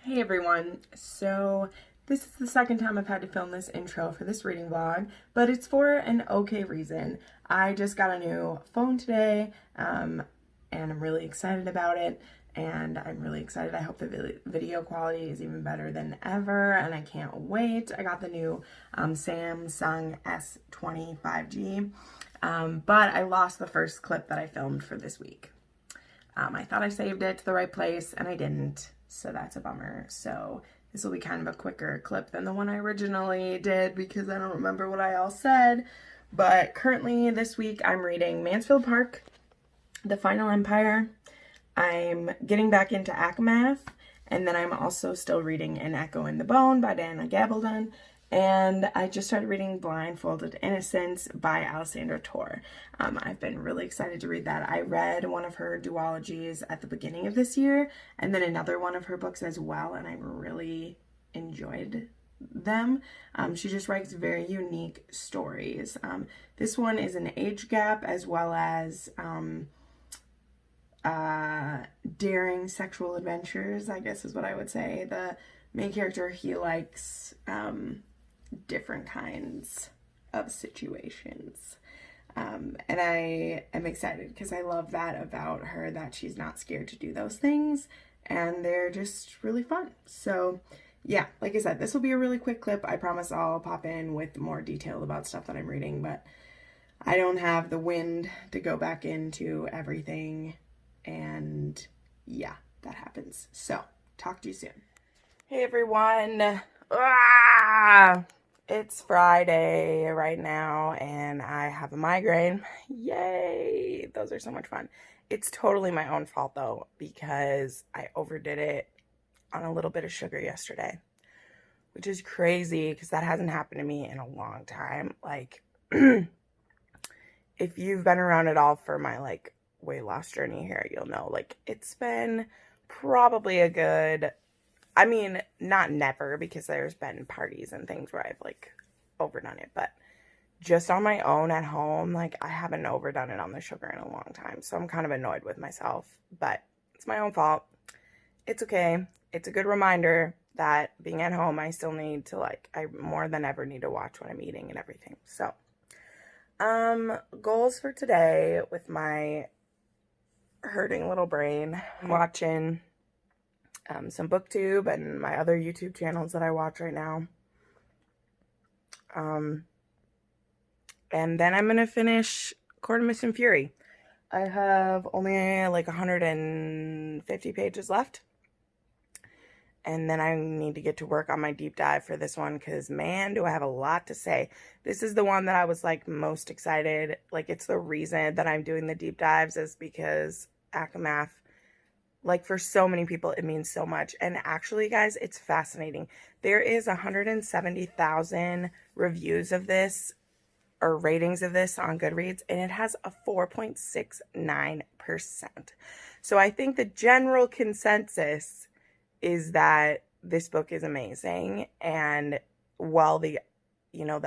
Hey everyone, so this is the second time I've had to film this intro for this reading vlog, but it's for an okay reason. I just got a new phone today, and I'm really excited about it, and I'm really excited. I hope the video quality is even better than ever, and I can't wait. I got the new Samsung S20 5G, but I lost the first clip that I filmed for this week. I thought I saved it to the right place, and I didn't. So that's a bummer. So this will be kind of a quicker clip than the one I originally did because I don't remember what I all said. But currently this week I'm reading Mansfield Park, The Final Empire. I'm getting back into Akamath, and then I'm also still reading An Echo in the Bone by Diana Gabaldon. And I just started reading Blindfolded Innocence by Alessandra Torre. I've been really excited to read that. I read one of her duologies at the beginning of this year, and then another one of her books as well, and I really enjoyed them. She just writes very unique stories. This one is an age gap as well as daring sexual adventures, I guess is what I would say. The main character, he likes different kinds of situations. And I am excited because I love that about her, that she's not scared to do those things, and they're just really fun. So yeah, like I said, this will be a really quick clip. I promise I'll pop in with more detail about stuff that I'm reading, but I don't have the wind to go back into everything, and yeah, that happens. So talk to you soon. Hey everyone. It's Friday right now, and I have a migraine. Yay! Those are so much fun. It's totally my own fault, though, because I overdid it on a little bit of sugar yesterday, which is crazy because that hasn't happened to me in a long time. Like, if you've been around at all for my, weight loss journey here, you'll know, it's been probably a good... I mean, not never, because there's been parties and things where I've, overdone it. But just on my own at home, I haven't overdone it on the sugar in a long time. So I'm kind of annoyed with myself. But it's my own fault. It's okay. It's a good reminder that being at home, I still need to, I more than ever need to watch what I'm eating and everything. So, goals for today with my hurting little brain. I'm watching... some Booktube and my other YouTube channels that I watch right now. And then I'm going to finish Court of Mist and Fury. I have only 150 pages left. And then I need to get to work on my deep dive for this one because, man, do I have a lot to say. This is the one that I was, most excited. It's the reason that I'm doing the deep dives is because Akamath, for so many people, it means so much. And actually, guys, it's fascinating. There is 170,000 reviews of this, or ratings of this on Goodreads, and it has a 4.69%. So I think the general consensus is that this book is amazing. And while the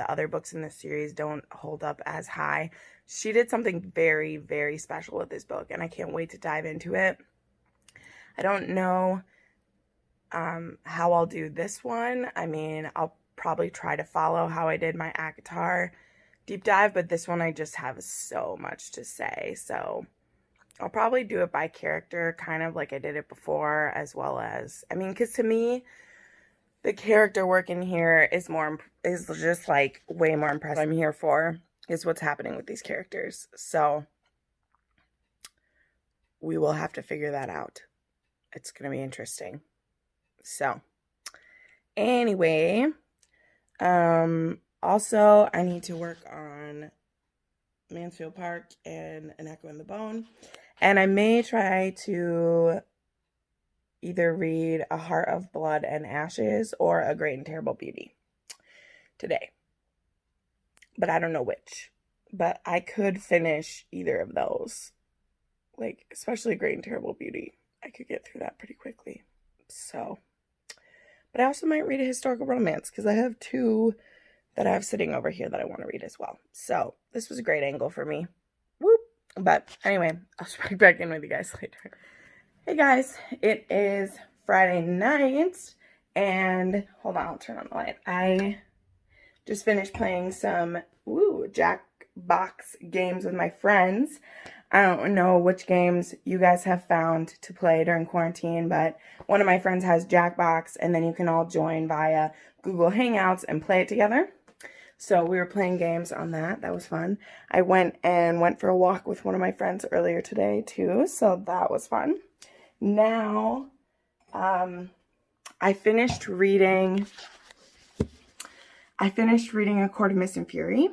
other books in this series don't hold up as high, she did something very, very special with this book, and I can't wait to dive into it. I don't know how I'll do this one. I mean, I'll probably try to follow how I did my ACOTAR deep dive, but this one I just have so much to say. So I'll probably do it by character, kind of like I did it before, as well as, because to me, the character work in here is just way more impressive. What I'm here for is what's happening with these characters. So we will have to figure that out. It's going to be interesting. So, anyway, also, I need to work on Mansfield Park and An Echo in the Bone. And I may try to either read A Heart of Blood and Ashes or A Great and Terrible Beauty today. But I don't know which. But I could finish either of those. Especially Great and Terrible Beauty. I could get through that pretty quickly. So, but I also might read a historical romance because I have two that I have sitting over here that I want to read as well. So this was a great angle for me. Whoop. But anyway, I'll check back in with you guys later. Hey guys, it is Friday night, and hold on, I'll turn on the light. I just finished playing some Jackbox games with my friends. I don't know which games you guys have found to play during quarantine, but one of my friends has Jackbox, and then you can all join via Google Hangouts and play it together. So we were playing games on that. That was fun. I went for a walk with one of my friends earlier today too, so that was fun. Now, I finished reading A Court of Mist and Fury.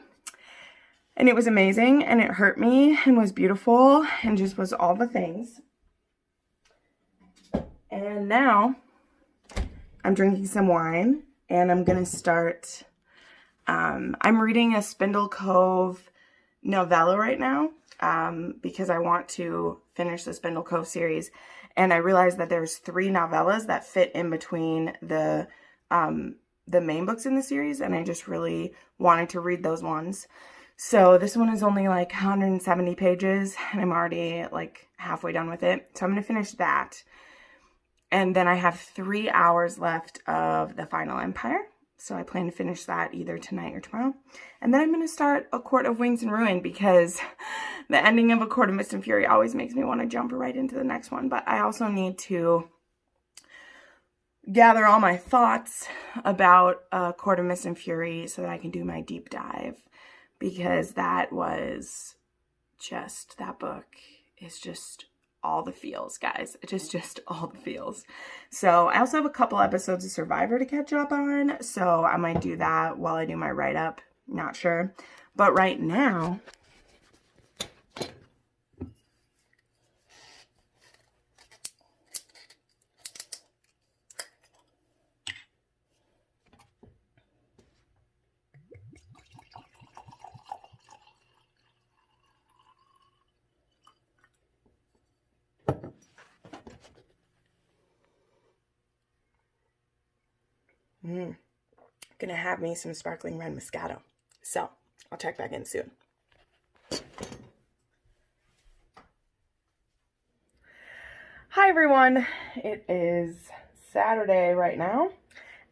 And it was amazing, and it hurt me, and was beautiful, and just was all the things. And now, I'm drinking some wine, and I'm going to start, I'm reading a Spindle Cove novella right now, because I want to finish the Spindle Cove series. And I realized that there's 3 novellas that fit in between the main books in the series, and I just really wanted to read those ones. So this one is only like 170 pages, and I'm already like halfway done with it. So I'm going to finish that. And then I have 3 hours left of The Final Empire. So I plan to finish that either tonight or tomorrow. And then I'm going to start A Court of Wings and Ruin, because the ending of A Court of Mist and Fury always makes me want to jump right into the next one. But I also need to gather all my thoughts about A Court of Mist and Fury so that I can do my deep dive. Because that book is just all the feels, guys. It's just all the feels. So I also have a couple episodes of Survivor to catch up on. So I might do that while I do my write-up. Not sure. But right now, gonna have me some sparkling red Moscato. So I'll check back in soon. Hi everyone, it is Saturday right now,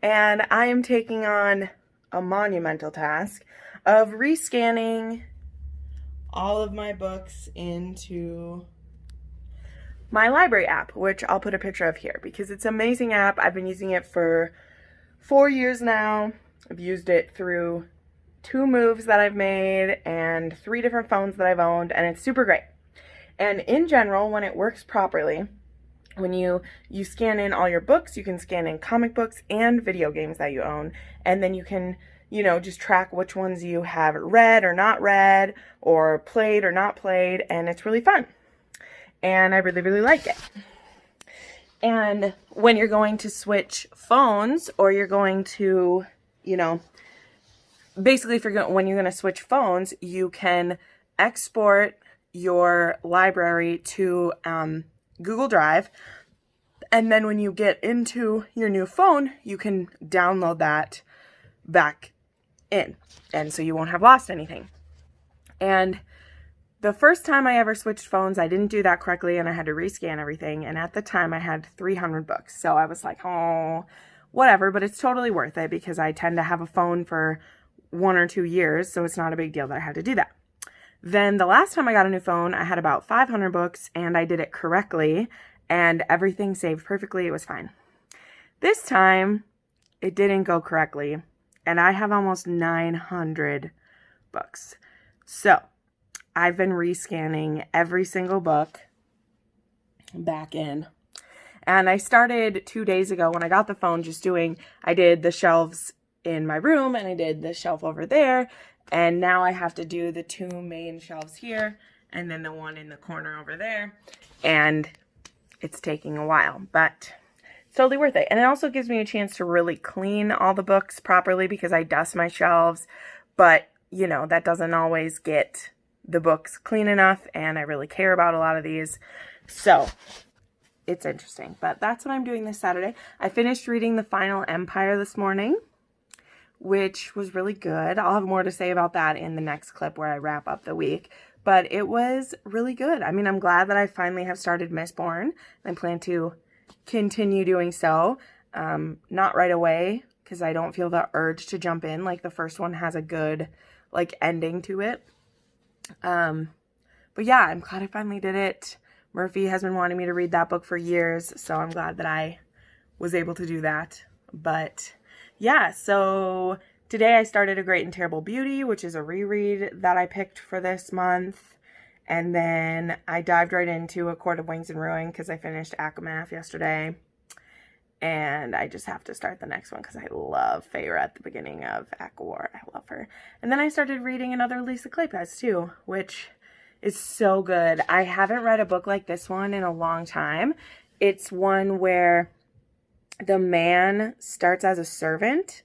and I am taking on a monumental task of rescanning all of my books into my library app, which I'll put a picture of here because it's an amazing app. I've been using it for 4 years now. I've used it through 2 moves that I've made and 3 different phones that I've owned, and it's super great. And in general, when it works properly, when you scan in all your books, you can scan in comic books and video games that you own, and then you can, just track which ones you have read or not read, or played or not played, and it's really fun. And I really, really like it. And when you're going to switch phones, or you're going to, basically when you're going to switch phones, you can export your library to Google Drive. And then when you get into your new phone, you can download that back in. And so you won't have lost anything. And the first time I ever switched phones, I didn't do that correctly, and I had to rescan everything. And at the time, I had 300 books. So I was like, oh, whatever. But it's totally worth it because I tend to have a phone for 1 or 2 years. So it's not a big deal that I had to do that. Then the last time I got a new phone, I had about 500 books, and I did it correctly. And everything saved perfectly. It was fine. This time, it didn't go correctly. And I have almost 900 books. So I've been rescanning every single book back in. And I started 2 days ago when I got the phone I did the shelves in my room, and I did the shelf over there. And now I have to do the 2 main shelves here, and then the one in the corner over there. And it's taking a while, but it's totally worth it. And it also gives me a chance to really clean all the books properly because I dust my shelves. But, that doesn't always get the books clean enough, and I really care about a lot of these. So it's interesting, but that's what I'm doing this Saturday. I finished reading The Final Empire this morning, which was really good. I'll have more to say about that in the next clip where I wrap up the week, but it was really good. I mean, I'm glad that I finally have started Mistborn. I plan to continue doing so. Not right away, because I don't feel the urge to jump in. Like, the first one has a good, like, ending to it. But yeah, I'm glad I finally did it. Murphy has been wanting me to read that book for years, so I'm glad that I was able to do that. But yeah, so today I started A Great and Terrible Beauty, which is a reread that I picked for this month. And then I dived right into A Court of Wings and Ruin because I finished Akamath yesterday. And I just have to start the next one because I love Feyre at the beginning of Akawar. I love her. And then I started reading another Lisa Kleypas too, which is so good. I haven't read a book like this one in a long time. It's one where the man starts as a servant,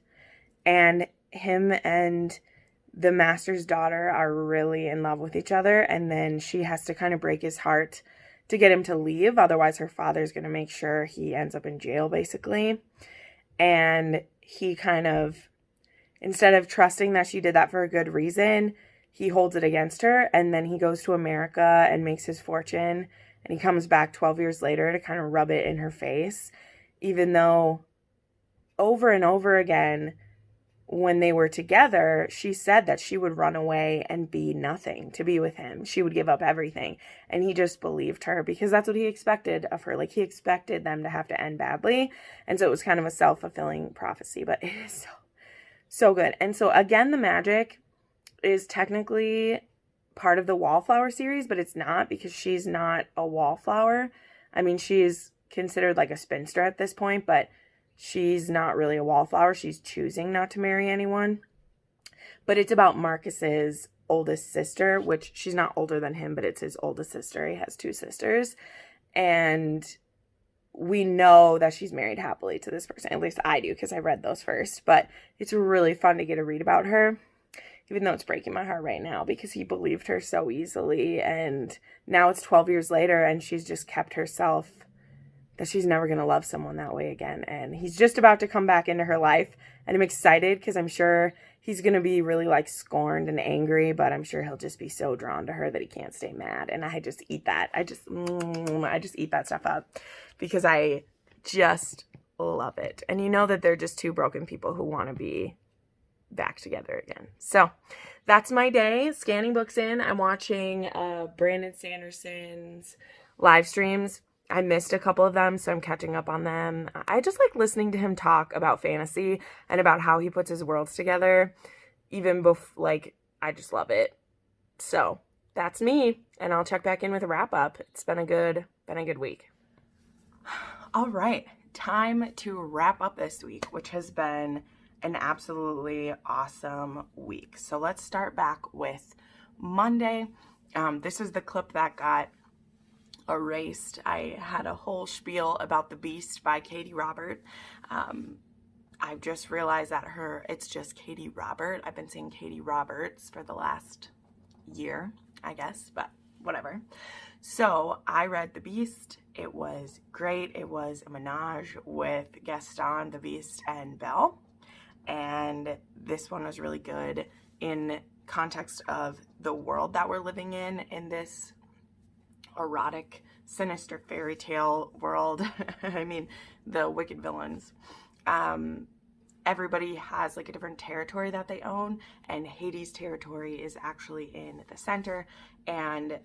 and him and the master's daughter are really in love with each other, and then she has to kind of break his heart to get him to leave. Otherwise, her father's going to make sure he ends up in jail, basically. And he kind of, instead of trusting that she did that for a good reason, he holds it against her, and then he goes to America and makes his fortune, and he comes back 12 years later to kind of rub it in her face, even though over and over again, when they were together, she said that she would run away and be nothing to be with him. She would give up everything, and he just believed her because that's what he expected of her. Like, he expected them to have to end badly, and so it was kind of a self-fulfilling prophecy, but it is so good. And so, again, the magic is technically part of the Wallflower series, but it's not, because she's not a wallflower. I mean, she's considered like a spinster at this point, but she's not really a wallflower. She's choosing not to marry anyone. But it's about Marcus's oldest sister, which she's not older than him, but it's his oldest sister. He has two sisters. And we know that she's married happily to this person. At least I do, because I read those first. But it's really fun to get to read about her, even though it's breaking my heart right now because he believed her so easily. And now it's 12 years later, and she's just kept herself that she's never going to love someone that way again. And he's just about to come back into her life. And I'm excited because I'm sure he's going to be really, like, scorned and angry, but I'm sure he'll just be so drawn to her that he can't stay mad. And I just eat that. I just eat that stuff up because I just love it. And you know that they're just two broken people who want to be back together again. So that's my day. Scanning books in. I'm watching Brandon Sanderson's live streams. I missed a couple of them, so I'm catching up on them. I just like listening to him talk about fantasy and about how he puts his worlds together. Even before, like, I just love it. So that's me, and I'll check back in with a wrap up. It's been a good week. All right, time to wrap up this week, which has been an absolutely awesome week. So let's start back with Monday. This is the clip that got erased. I had a whole spiel about The Beast by Katie Robert. I've just realized that it's just Katie Robert. I've been saying Katie Roberts for the last year, I guess, but whatever. So I read The Beast. It was great. It was a menage with Gaston, the Beast, and Belle. And this one was really good in context of the world that we're living in this erotic, sinister fairy tale world. I mean, the wicked villains. Everybody has like a different territory that they own, and Hades' territory is actually in the center. And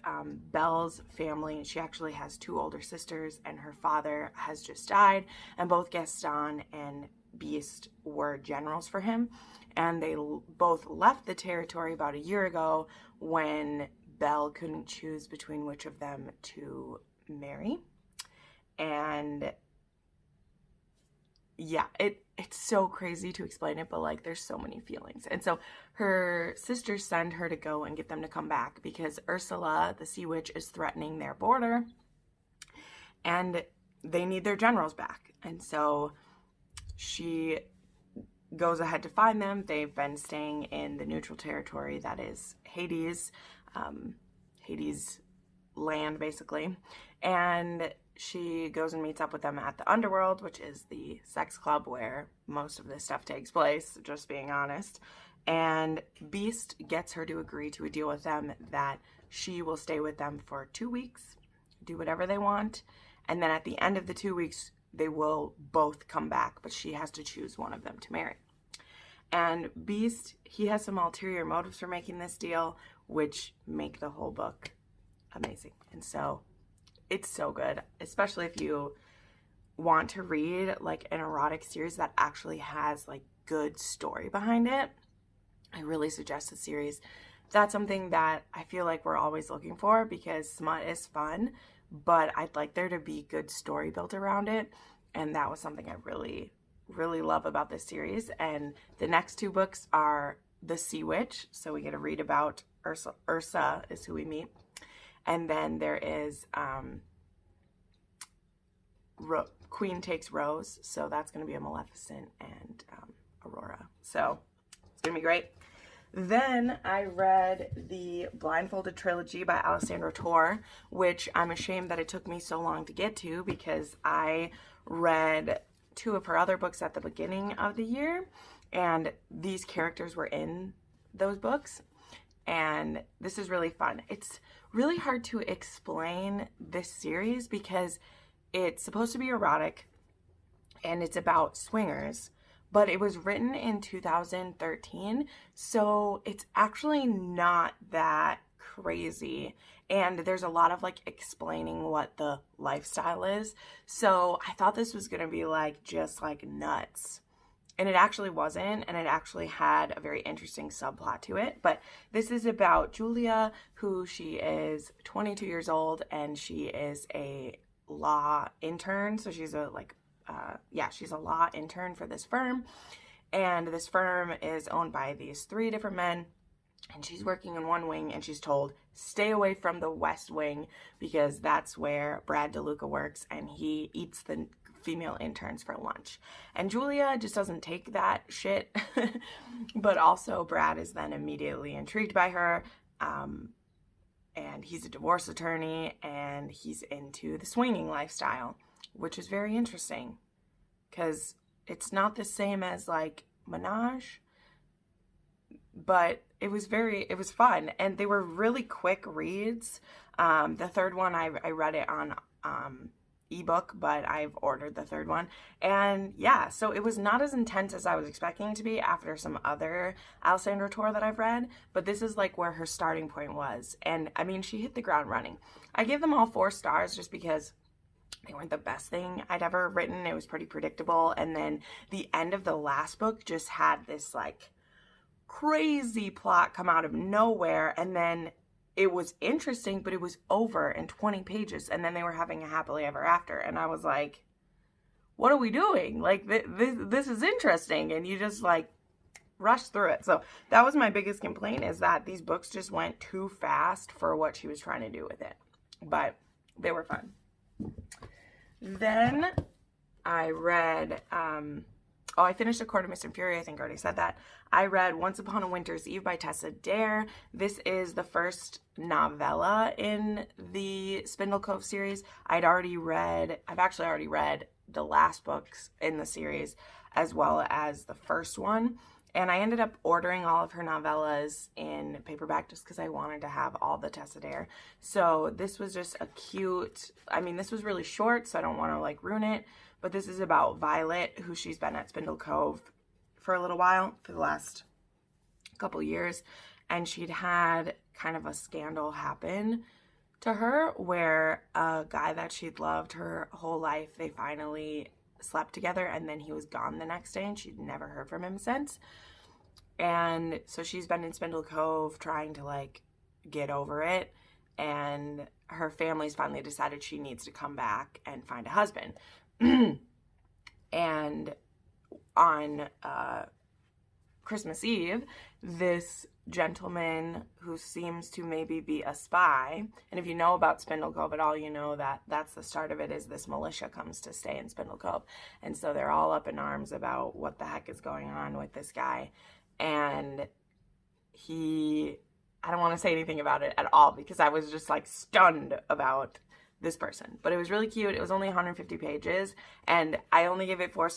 Belle's family, she actually has two older sisters, and her father has just died, and both Gaston and Beast were generals for him, and they both left the territory about a year ago when Belle couldn't choose between which of them to marry. And yeah, it's so crazy to explain it, but like there's so many feelings. And so her sisters send her to go and get them to come back because Ursula, the sea witch, is threatening their border, and they need their generals back. And so she goes ahead to find them. They've been staying in the neutral territory that is Hades, Hades land, basically. And she goes and meets up with them at the underworld, which is the sex club where most of this stuff takes place, just being honest. And Beast gets her to agree to a deal with them that she will stay with them for 2 weeks, do whatever they want, And then at the end of the 2 weeks, they will both come back, but she has to choose one of them to marry. And Beast, he has some ulterior motives for making this deal, which make the whole book amazing. And so it's so good, especially if you want to read like an erotic series that actually has like good story behind it. I really suggest the series. That's something that I feel like we're always looking for, because smut is fun, but I'd like there to be good story built around it. And that was something I really, really love about this series. And the next 2 books are The Sea Witch. So we get to read about Ursa. Ursa is who we meet. And then there is Queen Takes Rose. So that's going to be a Maleficent and Aurora. So it's going to be great. Then I read the Blindfolded Trilogy by Alessandra Torre, which I'm ashamed that it took me so long to get to, because I read 2 of her other books at the beginning of the year, and these characters were in those books, and this is really fun. It's really hard to explain this series because it's supposed to be erotic, and it's about swingers, but it was written in 2013, so it's actually not that crazy. And there's a lot of like explaining what the lifestyle is. So I thought this was gonna be like just like nuts. And it actually wasn't, and it actually had a very interesting subplot to it. But this is about Julia, who she is 22 years old, and she is a law intern. So she's a she's a law intern for this firm, and this firm is owned by these 3 different men, and she's working in one wing, and she's told, stay away from the West Wing, because that's where Brad DeLuca works, and he eats the female interns for lunch. And Julia just doesn't take that shit, but also Brad is then immediately intrigued by her, and he's a divorce attorney, and he's into the swinging lifestyle, which is very interesting, because it's not the same as like Menage, but it was fun, and they were really quick reads. The 3rd one, I read it on ebook, but I've ordered the 3rd one, and yeah, so it was not as intense as I was expecting it to be after some other Alessandra Torre that I've read, but this is like where her starting point was, and I mean, she hit the ground running. I gave them all 4 stars just because they weren't the best thing I'd ever written. It was pretty predictable. And then the end of the last book just had this like crazy plot come out of nowhere. And then it was interesting, but it was over in 20 pages. And then they were having a happily ever after. And I was like, what are we doing? Like, this is interesting. And you just like rush through it. So that was my biggest complaint, is that these books just went too fast for what she was trying to do with it. But they were fun. Then I read, I finished A Court of Mist and Fury. I think I already said that. I read Once Upon a Winter's Eve by Tessa Dare. This is the first novella in the Spindle Cove series. I've actually already read the last books in the series, as well as the first one. And I ended up ordering all of her novellas in paperback just because I wanted to have all the Tessa Dare. So this was just a cute, this was really short, so I don't want to like ruin it. But this is about Violet, who she's been at Spindle Cove for a little while, for the last couple years. And she'd had kind of a scandal happen to her where a guy that she'd loved her whole life, they finally slept together, and then he was gone the next day, and she'd never heard from him since. And so she's been in Spindle Cove trying to like get over it, and her family's finally decided she needs to come back and find a husband. And on Christmas Eve, this gentleman who seems to maybe be a spy, and if you know about Spindle Cove at all, you know that that's the start of it, is this militia comes to stay in Spindle Cove. And so they're all up in arms about what the heck is going on with this guy. And I don't want to say anything about it at all, because I was just like stunned about this person. But it was really cute. It was only 150 pages, and I only gave it 4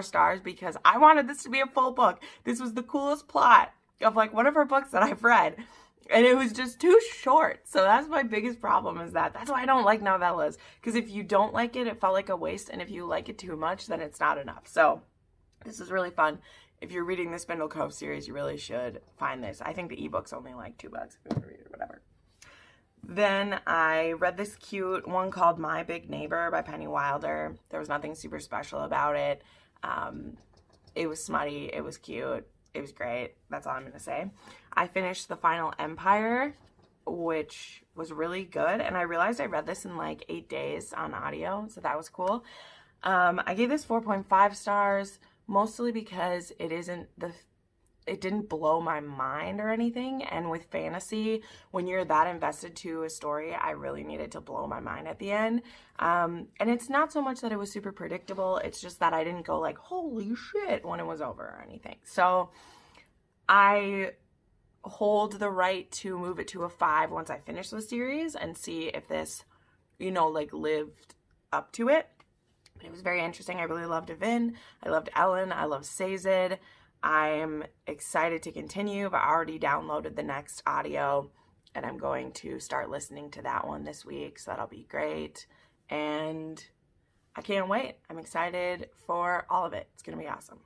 stars because I wanted this to be a full book. This was the coolest plot of like one of her books that I've read. And it was just too short. So that's my biggest problem, is that's why I don't like novellas. Because if you don't like it, it felt like a waste. And if you like it too much, then it's not enough. So this is really fun. If you're reading the Spindle Cove series, you really should find this. I think the ebook's only like $2 if you want to read it, whatever. Then I read this cute one called My Big Neighbor by Penny Wilder. There was nothing super special about it. It was smutty. It was cute. It was great. That's all I'm going to say. I finished The Final Empire, which was really good. And I realized I read this in like 8 days on audio. So that was cool. I gave this 4.5 stars, mostly because it didn't blow my mind or anything. And with fantasy, when you're that invested to a story, I really needed to blow my mind at the end. And it's not so much that it was super predictable. It's just that I didn't go like, holy shit, when it was over or anything. So I hold the right to move it to a 5 once I finish the series and see if this, like lived up to it. But it was very interesting. I really loved Evin. I loved Ellen. I loved Sazed. I'm excited to continue, but I already downloaded the next audio and I'm going to start listening to that one this week. So that'll be great. And I can't wait. I'm excited for all of it. It's going to be awesome.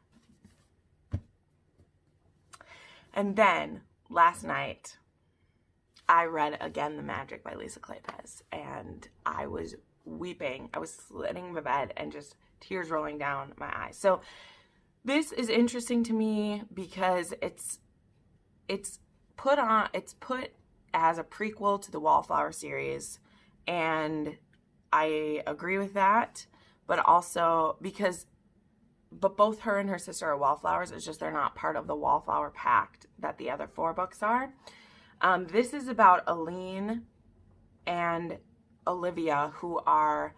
And then last night, I read again The Magic by Lisa Kleypas, and I was weeping. I was sitting in my bed and just tears rolling down my eyes. So this is interesting to me because it's put as a prequel to the Wallflower series, and I agree with that, but also but both her and her sister are Wallflowers. It's just they're not part of the Wallflower Pact that the other 4 books are. This is about Aline and Olivia, who are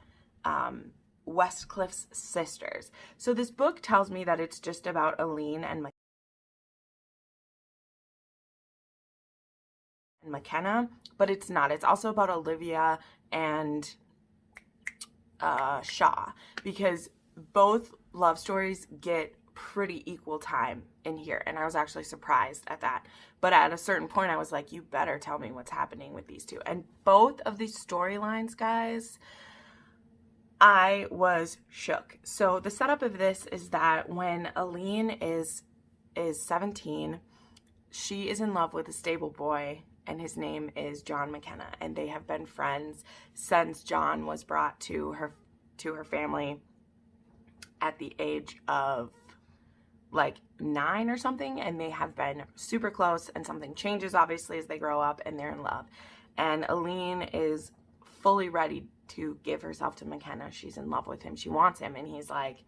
Westcliffe's sisters. So this book tells me that it's just about Aline and McKenna, but it's not. It's also about Olivia and Shaw, because both love stories get pretty equal time in here, and I was actually surprised at that. But at a certain point I was like, you better tell me what's happening with these two. And both of these storylines, guys, I was shook. So the setup of this is that when Aline is 17, she is in love with a stable boy, and his name is John McKenna, and they have been friends since John was brought to her family at the age of like 9 or something, and they have been super close, and something changes obviously as they grow up and they're in love. And Aline is fully ready to give herself to McKenna. She's in love with him. She wants him, and he's like,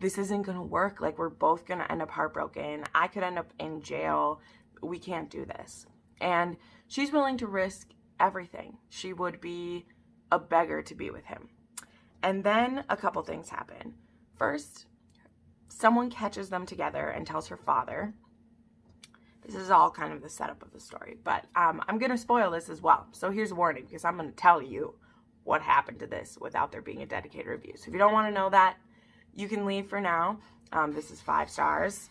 this isn't gonna work. Like, we're both gonna end up heartbroken. I could end up in jail. We can't do this. And she's willing to risk everything. She would be a beggar to be with him. And then a couple things happen. First, someone catches them together and tells her father. This is all kind of the setup of the story, but I'm going to spoil this as well. So here's a warning, because I'm going to tell you what happened to this without there being a dedicated review. So if you don't want to know that, you can leave for now. This is 5 stars.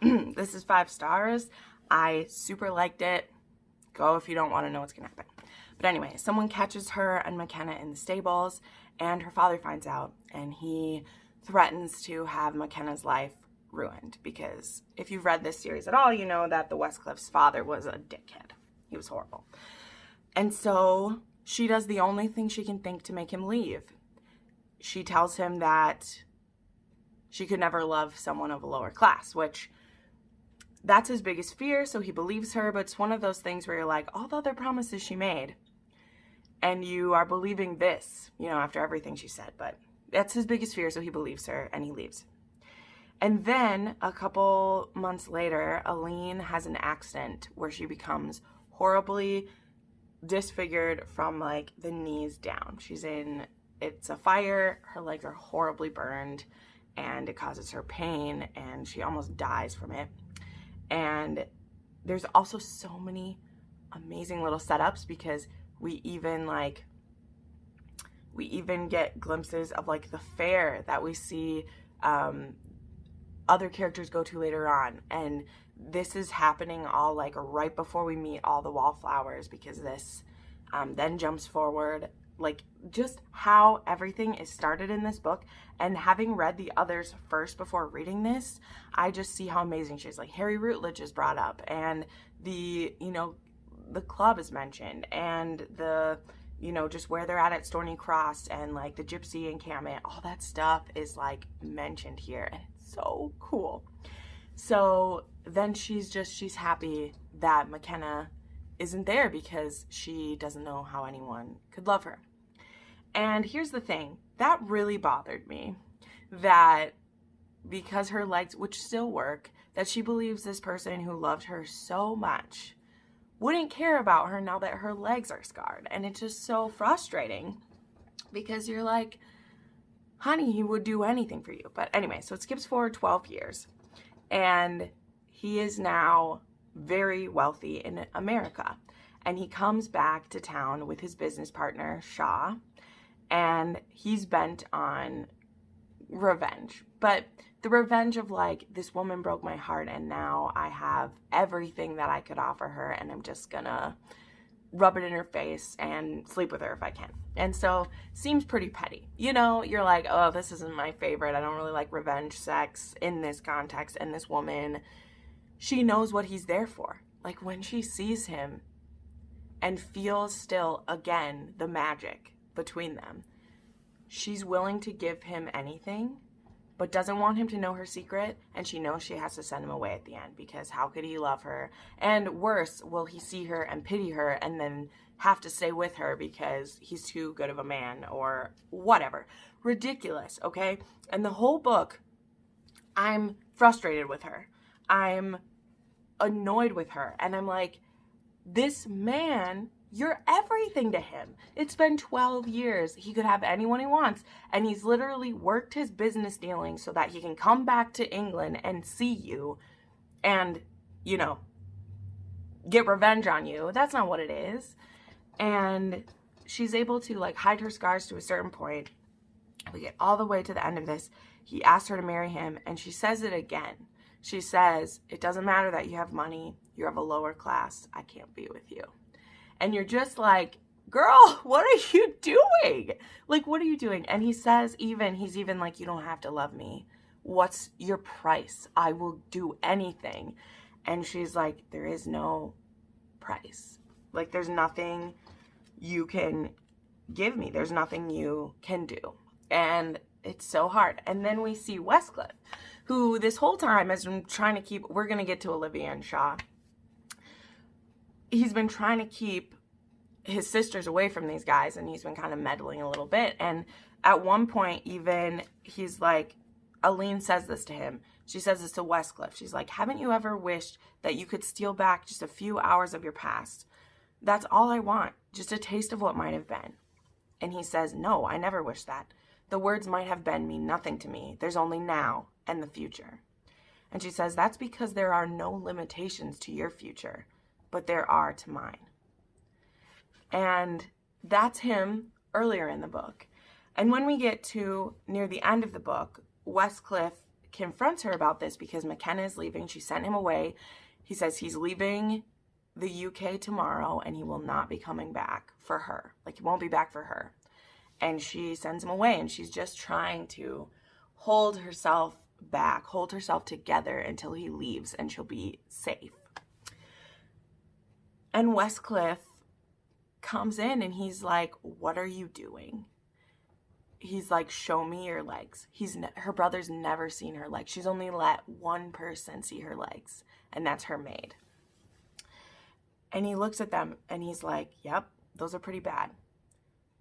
This is 5 stars. I super liked it. Go if you don't want to know what's going to happen. But anyway, someone catches her and McKenna in the stables, and her father finds out, and he threatens to have McKenna's life ruined, because if you've read this series at all, you know that the Westcliffe's father was a dickhead. He was horrible. And so she does the only thing she can think to make him leave. She tells him that she could never love someone of a lower class, which that's his biggest fear, so he believes her, but it's one of those things where you're like, all the other promises she made, and you are believing this, after everything she said, but that's his biggest fear, so he believes her, and he leaves. And then, a couple months later, Aline has an accident where she becomes horribly disfigured from, like, the knees down. It's a fire, her legs are horribly burned, and it causes her pain, and she almost dies from it. And there's also so many amazing little setups, because we even get glimpses of, like, the fair that we see other characters go to later on. And this is happening all like right before we meet all the wallflowers, because this then jumps forward. Like, just how everything is started in this book, and having read the others first before reading this, I just see how amazing she is. Like, Harry Routledge is brought up, and the, you know, the club is mentioned, and the, you know, just where they're at Stony Cross, and like the gypsy encampment, all that stuff is like mentioned here, and it's so cool. So then she's happy that McKenna isn't there, because she doesn't know how anyone could love her. And here's the thing, that really bothered me, that because her legs, which still work, that she believes this person who loved her so much wouldn't care about her now that her legs are scarred. And it's just so frustrating, because you're like, honey, he would do anything for you. But anyway, so it skips forward 12 years, and he is now very wealthy in America. And he comes back to town with his business partner, Shaw, and he's bent on revenge. But the revenge of like, this woman broke my heart, and now I have everything that I could offer her, and I'm just gonna rub it in her face and sleep with her if I can. And so, seems pretty petty. You know, you're like, oh, this isn't my favorite. I don't really like revenge sex in this context. And this woman, she knows what he's there for. Like, when she sees him and feels still, again, the magic between them, she's willing to give him anything, but doesn't want him to know her secret, and she knows she has to send him away at the end, because how could he love her? And worse, will he see her and pity her and then have to stay with her because he's too good of a man, or whatever. Ridiculous, okay? And the whole book, I'm frustrated with her. I'm annoyed with her, and I'm like, this man, you're everything to him. It's been 12 years. He could have anyone he wants, and he's literally worked his business dealings so that he can come back to England and see you and, you know, get revenge on you. That's not what it is. And she's able to like hide her scars to a certain point. We get all the way to the end of this. He asks her to marry him, and she says it again. She says, it doesn't matter that you have money, you're of a lower class, I can't be with you. And you're just like, girl, what are you doing? Like, what are you doing? And he says, he's even like, you don't have to love me. What's your price? I will do anything. And she's like, there is no price. Like, there's nothing you can give me. There's nothing you can do. And it's so hard. And then we see Westcliff, who this whole time has been trying to keep, we're going to get to Olivia and Shaw. He's been trying to keep his sisters away from these guys, and he's been kind of meddling a little bit. And at one point, even, he's like, Aline says this to him. She says this to Westcliff. She's like, haven't you ever wished that you could steal back just a few hours of your past? That's all I want, just a taste of what might have been. And he says, no, I never wish that. The words might have been mean nothing to me. There's only now and the future. And she says, that's because there are no limitations to your future, but there are to mine. And that's him earlier in the book. And when we get to near the end of the book, Westcliff confronts her about this because McKenna is leaving. She sent him away. He says he's leaving the UK tomorrow and he will not be coming back for her. Like, he won't be back for her. And she sends him away, and she's just trying to hold herself back, hold herself together until he leaves and she'll be safe. And Westcliff comes in and he's like, what are you doing? He's like, show me your legs. Her brother's never seen her legs. She's only let one person see her legs, and that's her maid. And he looks at them and he's like, yep, those are pretty bad.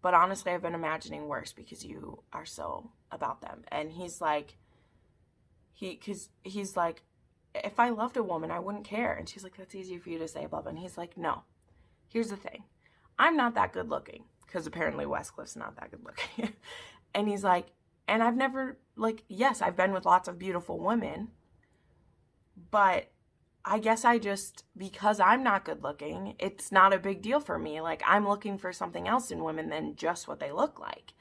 But honestly, I've been imagining worse because you are so about them. And he's like, he's like, if I loved a woman, I wouldn't care. And she's like, that's easy for you to say, blah, blah. And he's like, no, here's the thing. I'm not that good looking, because apparently Westcliff's not that good looking. And he's like, and I've never, like, yes, I've been with lots of beautiful women, but I guess because I'm not good looking, it's not a big deal for me. Like, I'm looking for something else in women than just what they look like.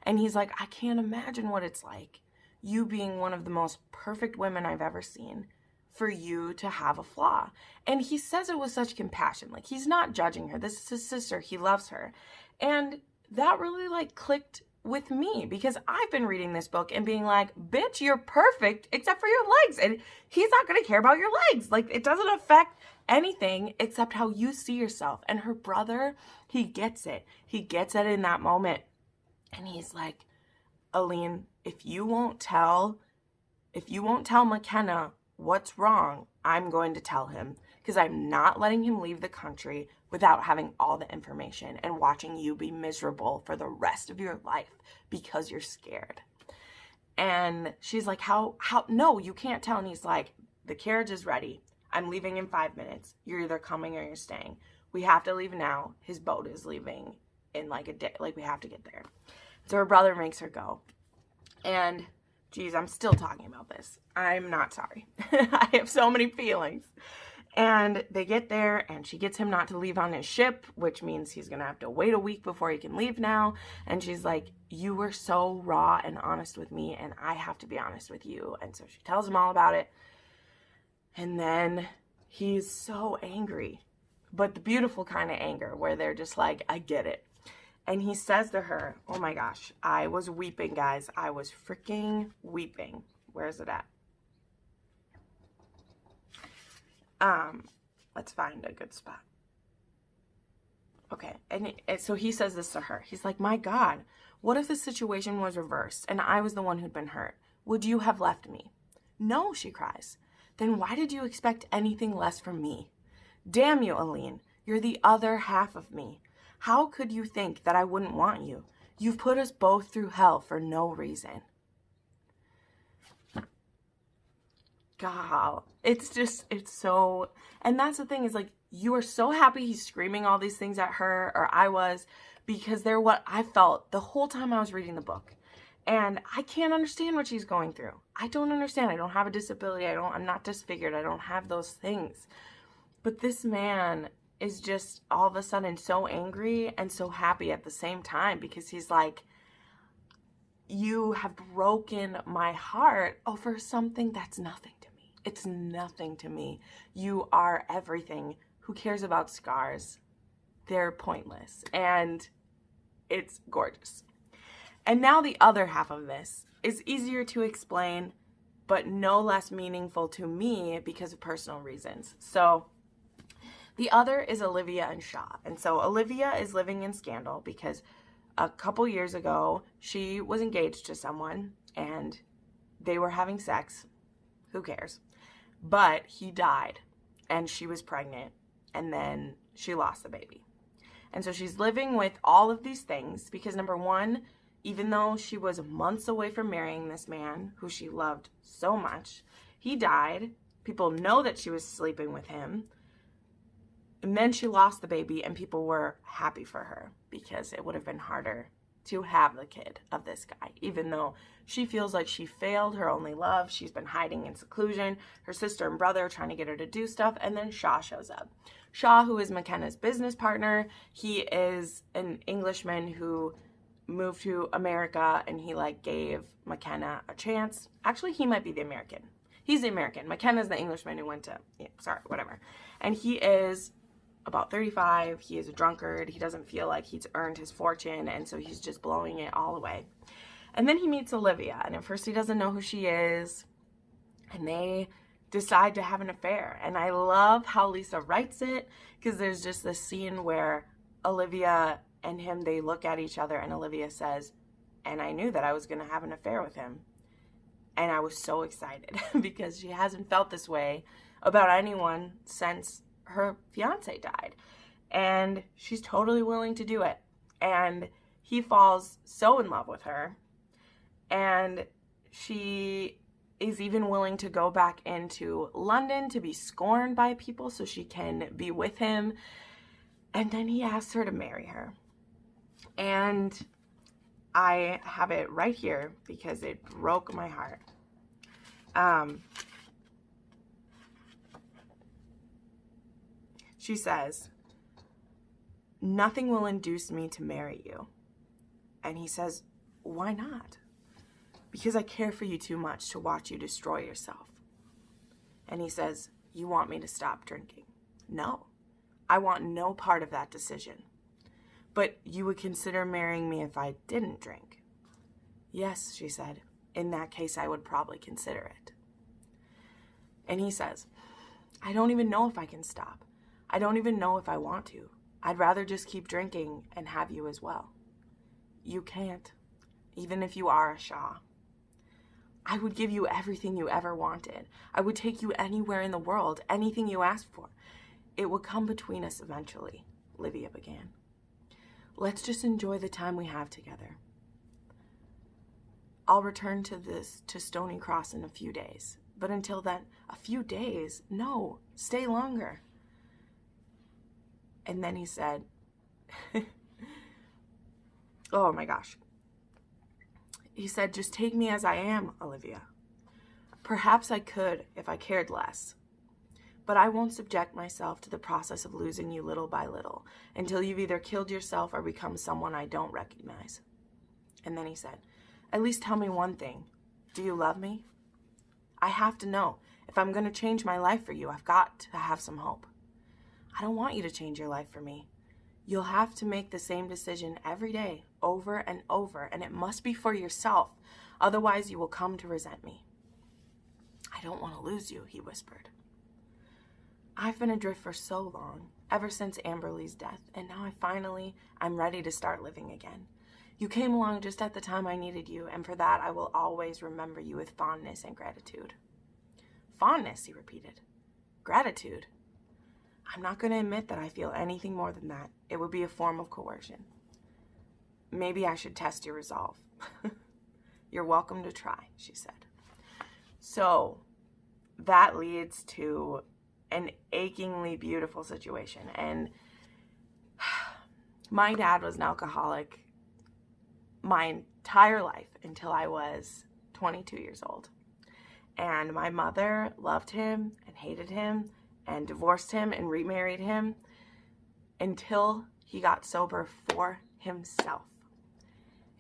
And he's like, I can't imagine what it's like. you being one of the most perfect women I've ever seen, for you to have a flaw. And he says it with such compassion. Like, he's not judging her. This is his sister. He loves her. And that really, like, clicked with me, because I've been reading this book and being like, bitch, you're perfect except for your legs. And he's not going to care about your legs. Like, it doesn't affect anything except how you see yourself. And her brother, he gets it. He gets it in that moment. And he's like, Aline, if you won't tell McKenna what's wrong, I'm going to tell him, because I'm not letting him leave the country without having all the information and watching you be miserable for the rest of your life because you're scared. And she's like, how, no, you can't tell. And he's like, the carriage is ready. I'm leaving in 5 minutes. You're either coming or you're staying. We have to leave now. His boat is leaving in like a day. Like, we have to get there. So her brother makes her go. And geez, I'm still talking about this. I'm not sorry. I have so many feelings. And they get there, and she gets him not to leave on his ship, which means he's going to have to wait a week before he can leave now. And she's like, you were so raw and honest with me, and I have to be honest with you. And so she tells him all about it. And then he's so angry, but the beautiful kind of anger where they're just like, I get it. And he says to her, oh my gosh, I was weeping, guys. I was freaking weeping. Where is it at? Let's find a good spot. Okay, and so he says this to her. He's like, my God, what if the situation was reversed and I was the one who'd been hurt? Would you have left me? No, she cries. Then why did you expect anything less from me? Damn you, Aline. You're the other half of me. How could you think that I wouldn't want you? You've put us both through hell for no reason. God, it's so, and that's the thing, is like, you are so happy he's screaming all these things at her, or I was, because they're what I felt the whole time I was reading the book. And I can't understand what she's going through. I don't understand. I don't have a disability. I'm not disfigured. I don't have those things. But this man is just all of a sudden so angry and so happy at the same time, because he's like, you have broken my heart over something that's nothing to me. It's nothing to me. You are everything. Who cares about scars? They're pointless. And it's gorgeous. And now the other half of this is easier to explain, but no less meaningful to me because of personal reasons. So the other is Olivia and Shaw. And so Olivia is living in scandal because a couple years ago, she was engaged to someone and they were having sex. Who cares? But he died and she was pregnant, and then she lost the baby. And so she's living with all of these things because, number one, even though she was months away from marrying this man who she loved so much, he died. People know that she was sleeping with him. And then she lost the baby, and people were happy for her because it would have been harder to have the kid of this guy. Even though she feels like she failed her only love, she's been hiding in seclusion. Her sister and brother are trying to get her to do stuff, and then Shaw shows up. Shaw, who is McKenna's business partner, he is an Englishman who moved to America, and he like gave McKenna a chance. Actually, he might be the American. He's the American. McKenna's the Englishman who went to, whatever. And he is about 35. He is a drunkard. He doesn't feel like he's earned his fortune, and so he's just blowing it all away. And then he meets Olivia, and at first he doesn't know who she is, and they decide to have an affair. And I love how Lisa writes it, because there's just this scene where Olivia and him, they look at each other, and Olivia says, and I knew that I was going to have an affair with him. And I was so excited because she hasn't felt this way about anyone since her fiance died. And she's totally willing to do it. And he falls so in love with her. And she is even willing to go back into London to be scorned by people so she can be with him. And then he asks her to marry her. And I have it right here because it broke my heart. She says, nothing will induce me to marry you. And he says, why not? because I care for you too much to watch you destroy yourself. And he says, you want me to stop drinking? No, I want no part of that decision. But you would consider marrying me if I didn't drink? Yes, she said. In that case, I would probably consider it. And he says, I don't even know if I can stop. I don't even know if I want to. I'd rather just keep drinking and have you as well. You can't, even if you are a Shah. I would give you everything you ever wanted. I would take you anywhere in the world, anything you asked for. It would come between us eventually, Livia began. Let's just enjoy the time we have together. I'll return to Stony Cross in a few days. But until then, a few days? No, stay longer. And then he said, oh my gosh. He said, just take me as I am, Olivia. Perhaps I could if I cared less. But I won't subject myself to the process of losing you little by little until you've either killed yourself or become someone I don't recognize. And then he said, at least tell me one thing. Do you love me? I have to know. If I'm going to change my life for you, I've got to have some hope. I don't want you to change your life for me. You'll have to make the same decision every day, over and over, and it must be for yourself. Otherwise, you will come to resent me. I don't want to lose you, he whispered. I've been adrift for so long, ever since Amberly's death, and now I'm ready to start living again. You came along just at the time I needed you, and for that I will always remember you with fondness and gratitude. Fondness, he repeated. Gratitude. I'm not going to admit that I feel anything more than that. It would be a form of coercion. Maybe I should test your resolve. You're welcome to try, she said. So that leads to an achingly beautiful situation. And my dad was an alcoholic my entire life until I was 22 years old. And my mother loved him and hated him and divorced him and remarried him until he got sober for himself.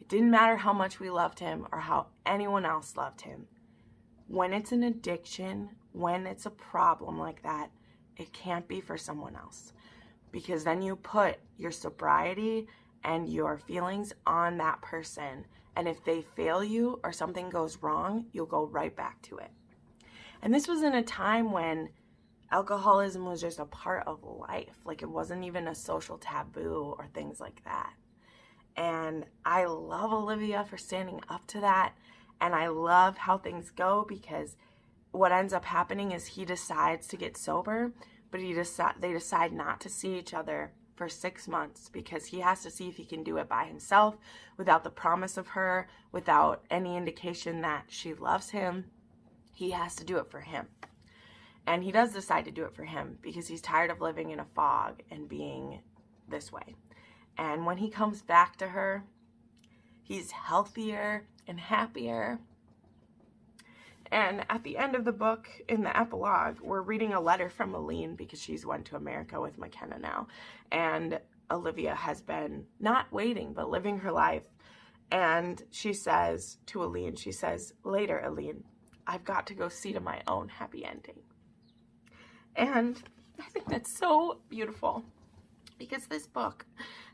It didn't matter how much we loved him or how anyone else loved him. When it's an addiction, when it's a problem like that, it can't be for someone else, because then you put your sobriety and your feelings on that person, and if they fail you or something goes wrong, you'll go right back to it. And this was in a time when alcoholism was just a part of life. Like, it wasn't even a social taboo or things like that. And I love Olivia for standing up to that, and I love how things go, because what ends up happening is he decides to get sober, but they decide not to see each other for 6 months, because he has to see if he can do it by himself without the promise of her, without any indication that she loves him. He has to do it for him. And he does decide to do it for him because he's tired of living in a fog and being this way. And when he comes back to her, he's healthier and happier. And at the end of the book, in the epilogue, we're reading a letter from Aline, because she's went to America with McKenna now. And Olivia has been not waiting, but living her life. And she says to Aline, she says, later, Aline, I've got to go see to my own happy ending. And I think that's so beautiful, because this book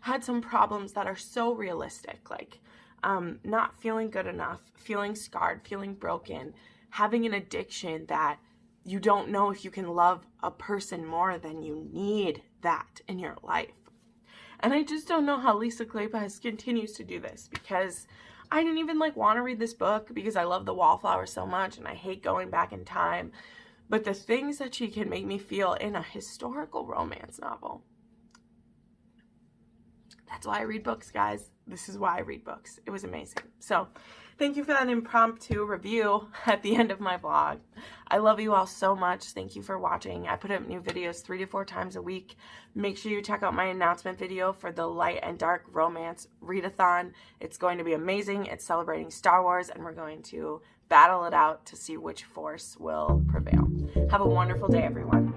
had some problems that are so realistic, like not feeling good enough, feeling scarred, feeling broken, having an addiction that you don't know if you can love a person more than you need that in your life. And I just don't know how Lisa Kleypas continues to do this, because I didn't even want to read this book because I love the Wallflower so much and I hate going back in time. But the things that she can make me feel in a historical romance novel. That's why I read books, guys. This is why I read books. It was amazing. So thank you for that impromptu review at the end of my vlog. I love you all so much. Thank you for watching. I put up new videos 3 to 4 times a week. Make sure you check out my announcement video for the Light and Dark Romance Readathon. It's going to be amazing. It's celebrating Star Wars, and we're going to battle it out to see which force will prevail. Have a wonderful day, everyone.